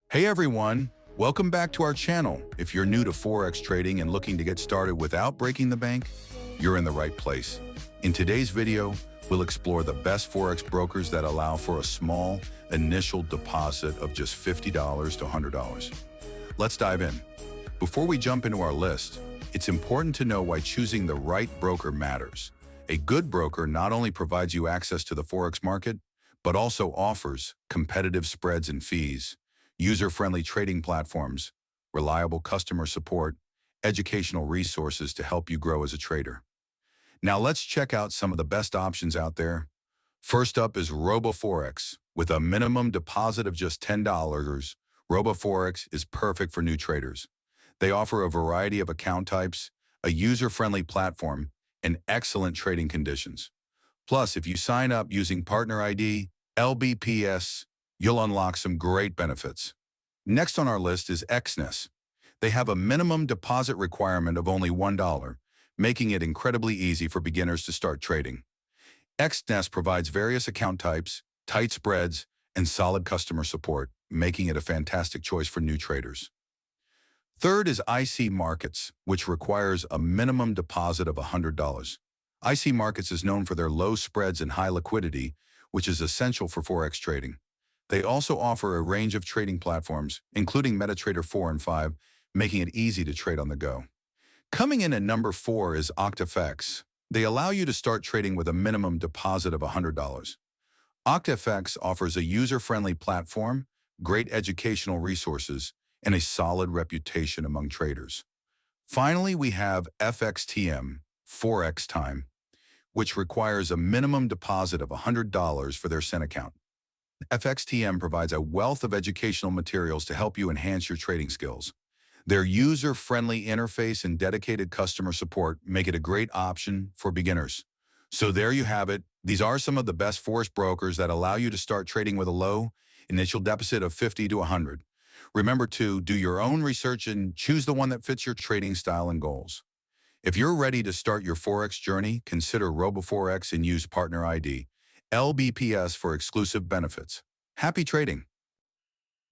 Hey everyone, welcome back to our channel. If you're new to Forex trading and looking to get started without breaking the bank, you're in the right place. In today's video, we'll explore the best Forex brokers that allow for a small initial deposit of just $50 to $100. Let's dive in. Before we jump into our list, it's important to know why choosing the right broker matters. A good broker not only provides you access to the Forex market, but also offers competitive spreads and fees, user-friendly trading platforms, reliable customer support, educational resources to help you grow as a trader. Now let's check out some of the best options out there. First up is Roboforex. With a minimum deposit of just $10, Roboforex is perfect for new traders. They offer a variety of account types, a user-friendly platform, and excellent trading conditions. Plus, if you sign up using partner ID, lbps, you'll unlock some great benefits. Next on our list is Exness. They have a minimum deposit requirement of only $1, making it incredibly easy for beginners to start trading. Exness provides various account types, tight spreads, and solid customer support, making it a fantastic choice for new traders. Third is IC Markets, which requires a minimum deposit of $100. IC Markets is known for their low spreads and high liquidity, which is essential for Forex trading. They also offer a range of trading platforms, including MetaTrader 4 and 5, making it easy to trade on the go. Coming in at number 4 is OctaFX. They allow you to start trading with a minimum deposit of $100. OctaFX offers a user-friendly platform, great educational resources, and a solid reputation among traders. Finally, we have FXTM, ForexTime, which requires a minimum deposit of $100 for their SEN account. FXTM provides a wealth of educational materials to help you enhance your trading skills. Their user-friendly interface and dedicated customer support make it a great option for beginners. So there you have it. These are some of the best Forex brokers that allow you to start trading with a low initial deposit of $50 to $100. Remember to do your own research and choose the one that fits your trading style and goals. If you're ready to start your Forex journey, consider Roboforex and use partner ID, lbps for exclusive benefits. Happy trading!